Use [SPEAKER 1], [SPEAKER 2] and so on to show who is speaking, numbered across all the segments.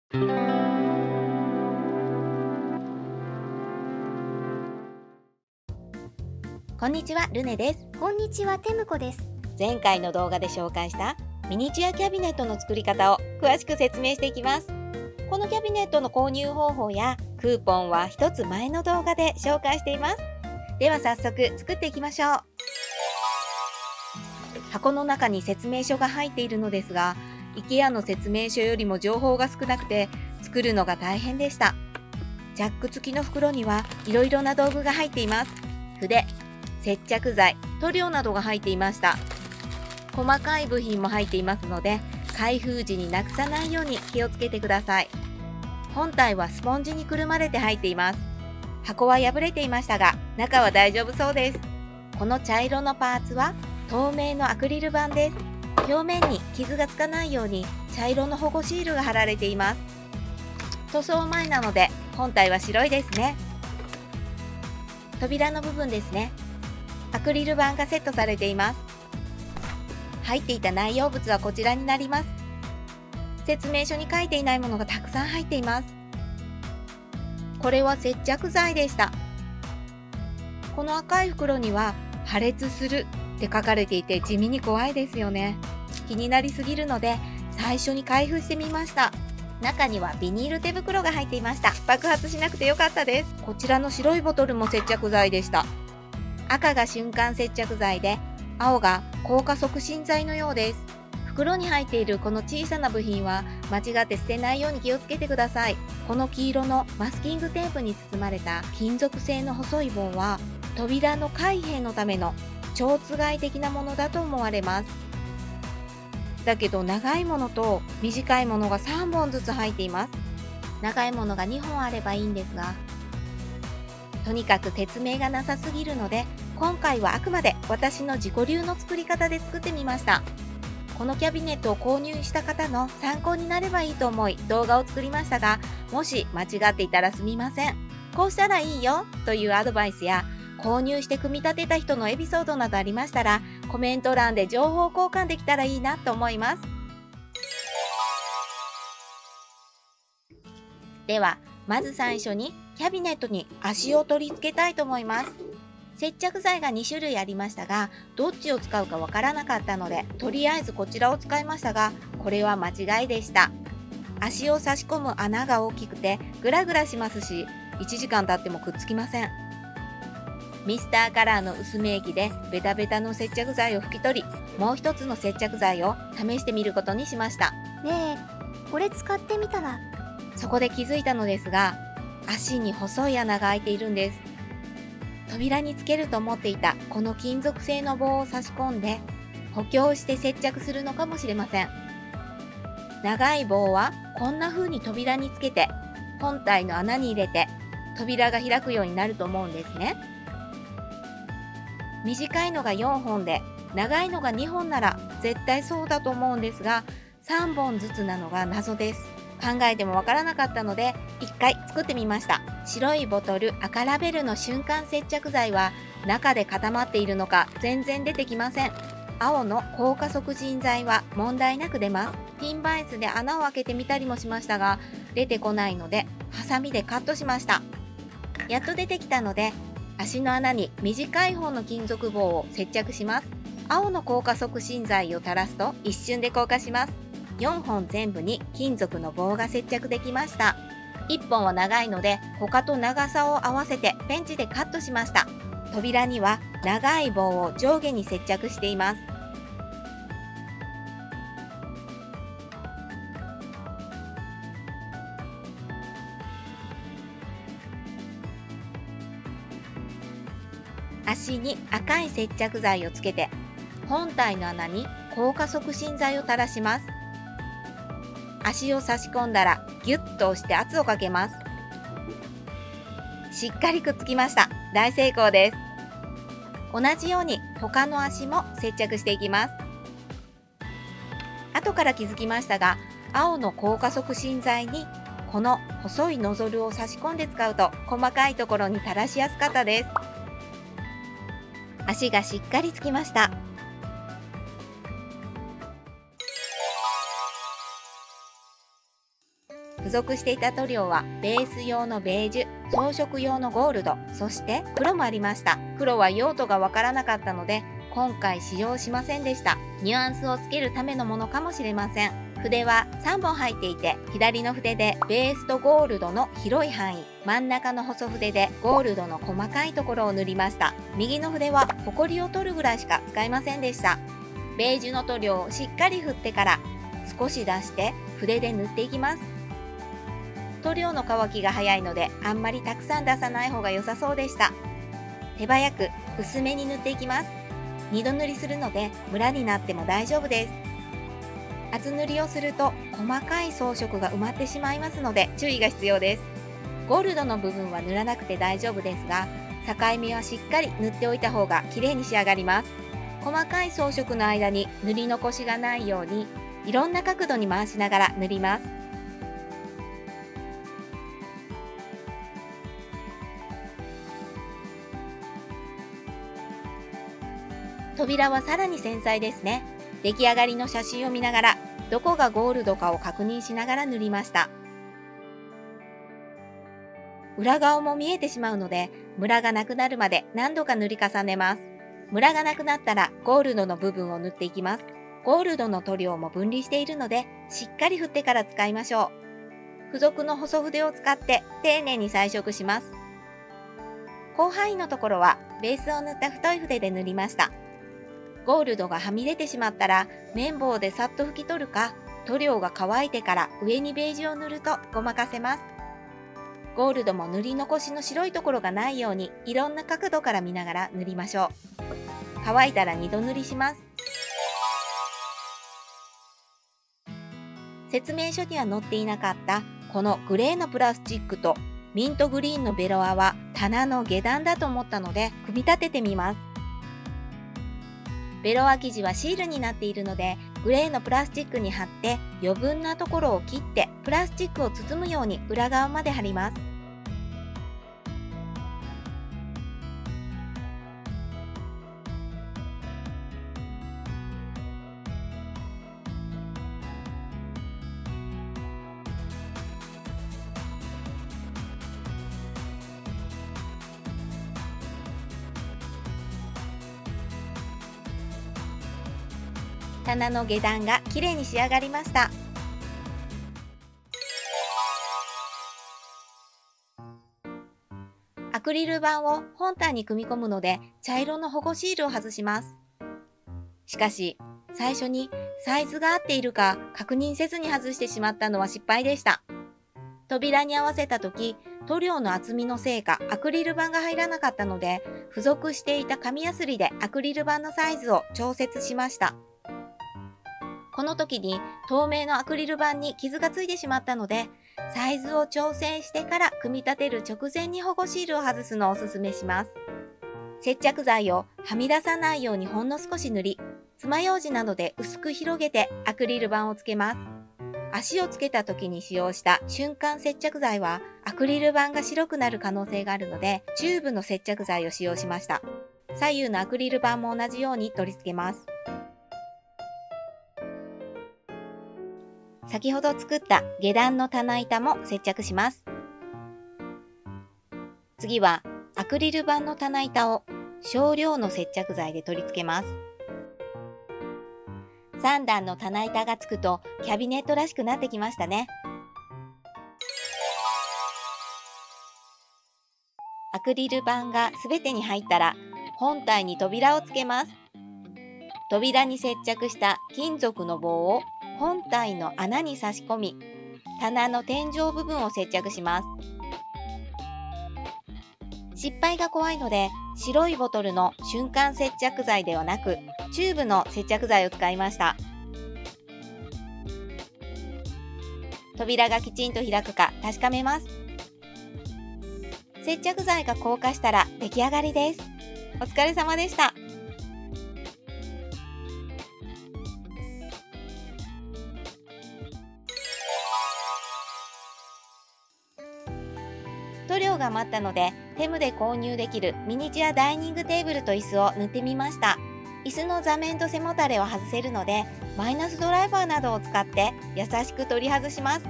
[SPEAKER 1] こんにちは、ルネです。
[SPEAKER 2] こんにちは、テムコです。
[SPEAKER 1] 前回の動画で紹介したミニチュアキャビネットの作り方を詳しく説明していきます。このキャビネットの購入方法やクーポンは一つ前の動画で紹介しています。では早速作っていきましょう。箱の中に説明書が入っているのですが、IKEA の説明書よりも情報が少なくて作るのが大変でした。ジャック付きの袋にはいろいろな道具が入っています。筆、接着剤、塗料などが入っていました。細かい部品も入っていますので、開封時になくさないように気をつけてください。本体はスポンジにくるまれて入っています。箱は破れていましたが、中は大丈夫そうです。この茶色のパーツは透明のアクリル板です。表面に傷がつかないように茶色の保護シールが貼られています。塗装前なので本体は白いですね。扉の部分ですね。アクリル板がセットされています。入っていた内容物はこちらになります。説明書に書いていないものがたくさん入っています。これは接着剤でした。この赤い袋には破裂するって書かれていて地味に怖いですよね。気になりすぎるので最初に開封してみました。中にはビニール手袋が入っていました。爆発しなくてよかったです。こちらの白いボトルも接着剤でした。赤が瞬間接着剤で、青が硬化促進剤のようです。袋に入っているこの小さな部品は間違って捨てないように気をつけてください。この黄色のマスキングテープに包まれた金属製の細い棒は扉の開閉のための蝶番的なものだと思われます。だけど長いものと短いものが3本ずつ入っています。長いものが2本あればいいんですが、とにかく説明がなさすぎるので、今回はあくまで私の自己流の作り方で作ってみました。このキャビネットを購入した方の参考になればいいと思い動画を作りましたが、もし間違っていたらすみません。こうしたらいいよというアドバイスや、購入して組み立てた人のエピソードなどありましたら、コメント欄で情報交換できたらいいなと思います。では、まず最初にキャビネットに足を取り付けたいと思います。接着剤が2種類ありましたが、どっちを使うかわからなかったので、とりあえずこちらを使いましたが、これは間違いでした。足を差し込む穴が大きくてグラグラしますし、1時間経ってもくっつきません。ミスターカラーの薄め液でベタベタの接着剤を拭き取り、もう一つの接着剤を試してみることにしました。
[SPEAKER 2] ねえ、これ使ってみたら。
[SPEAKER 1] そこで気づいたのですが、足に細い穴が開いているんです。扉につけると思っていたこの金属製の棒を差し込んで補強して接着するのかもしれません。長い棒はこんな風に扉につけて本体の穴に入れて扉が開くようになると思うんですね。短いのが4本で長いのが2本なら絶対そうだと思うんですが、3本ずつなのが謎です。考えてもわからなかったので一回作ってみました。白いボトル赤ラベルの瞬間接着剤は中で固まっているのか全然出てきません。青の硬化促進剤は問題なく出ます。ピンバイスで穴を開けてみたりもしましたが出てこないのでハサミでカットしました。やっと出てきたので足の穴に短い方の金属棒を接着します。青の硬化促進剤を垂らすと一瞬で硬化します。4本全部に金属の棒が接着できました。1本は長いので他と長さを合わせてペンチでカットしました。扉には長い棒を上下に接着しています。足に赤い接着剤をつけて本体の穴に硬化促進剤を垂らします。足を差し込んだらギュッと押して圧をかけます。しっかりくっつきました。大成功です。同じように他の足も接着していきます。後から気づきましたが、青の硬化促進剤にこの細いノズルを差し込んで使うと細かいところに垂らしやすかったです。足がしっかりつきました。付属していた塗料はベース用のベージュ、装飾用のゴールド、そして黒もありました。黒は用途がわからなかったので今回使用しませんでした。ニュアンスをつけるためのものかもしれません。筆は3本入っていて、左の筆でベースとゴールドの広い範囲、真ん中の細筆でゴールドの細かいところを塗りました。右の筆はホコリを取るぐらいしか使いませんでした。ベージュの塗料をしっかり振ってから少し出して筆で塗っていきます。塗料の乾きが早いのであんまりたくさん出さない方が良さそうでした。手早く薄めに塗っていきます。2度塗りするのでムラになっても大丈夫です。厚塗りをすると細かい装飾が埋まってしまいますので注意が必要です。ゴールドの部分は塗らなくて大丈夫ですが、境目はしっかり塗っておいた方が綺麗に仕上がります。細かい装飾の間に塗り残しがないようにいろんな角度に回しながら塗ります。扉はさらに繊細ですね。出来上がりの写真を見ながらどこがゴールドかを確認しながら塗りました。裏側も見えてしまうのでムラがなくなるまで何度か塗り重ねます。ムラがなくなったらゴールドの部分を塗っていきます。ゴールドの塗料も分離しているのでしっかり振ってから使いましょう。付属の細筆を使って丁寧に彩色します。広範囲のところはベースを塗った太い筆で塗りました。ゴールドがはみ出てしまったら綿棒でさっと拭き取るか、塗料が乾いてから上にベージュを塗るとごまかせます。ゴールドも塗り残しの白いところがないようにいろんな角度から見ながら塗りましょう。乾いたら2度塗りします。説明書には載っていなかったこのグレーのプラスチックとミントグリーンのベロアは棚の下段だと思ったので組み立ててみます。ベロア生地はシールになっているのでグレーのプラスチックに貼って余分なところを切ってプラスチックを包むように裏側まで貼ります。棚の下段が綺麗に仕上がりました。アクリル板を本体に組み込むので茶色の保護シールを外します。しかし最初にサイズが合っているか確認せずに外してしまったのは失敗でした。扉に合わせた時、塗料の厚みのせいかアクリル板が入らなかったので付属していた紙やすりでアクリル板のサイズを調節しました。この時に透明のアクリル板に傷がついてしまったので、サイズを調整してから組み立てる直前に保護シールを外すのをおすすめします。接着剤をはみ出さないようにほんの少し塗り、爪楊枝などで薄く広げてアクリル板をつけます。足をつけた時に使用した瞬間接着剤はアクリル板が白くなる可能性があるので、チューブの接着剤を使用しました。左右のアクリル板も同じように取り付けます。先ほど作った下段の棚板も接着します。次はアクリル板の棚板を少量の接着剤で取り付けます。3段の棚板がつくとキャビネットらしくなってきましたね。アクリル板がすべてに入ったら本体に扉をつけます。扉に接着した金属の棒を本体の穴に差し込み、棚の天井部分を接着します。失敗が怖いので、白いボトルの瞬間接着剤ではなく、チューブの接着剤を使いました。扉がきちんと開くか確かめます。接着剤が硬化したら出来上がりです。お疲れ様でした。塗料が余ったのでテムで購入できるミニチュアダイニングテーブルと椅子を塗ってみました。椅子の座面と背もたれを外せるのでマイナスドライバーなどを使って優しく取り外します。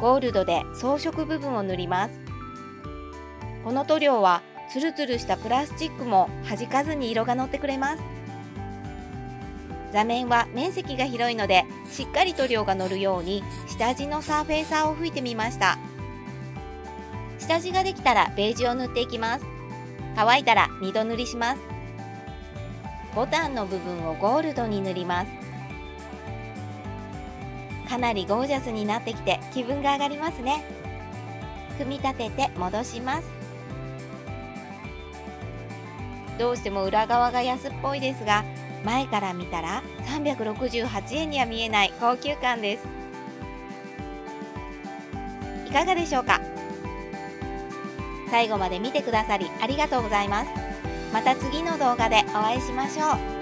[SPEAKER 1] ゴールドで装飾部分を塗ります。この塗料はツルツルしたプラスチックも弾かずに色が乗ってくれます。座面は面積が広いのでしっかり塗料が乗るように下地のサーフェイサーを吹いてみました。下地ができたらベージュを塗っていきます。乾いたら2度塗りします。ボタンの部分をゴールドに塗ります。かなりゴージャスになってきて気分が上がりますね。組み立てて戻します。どうしても裏側が安っぽいですが、前から見たら368円には見えない高級感です。いかがでしょうか。最後まで見てくださりありがとうございます。また次の動画でお会いしましょう。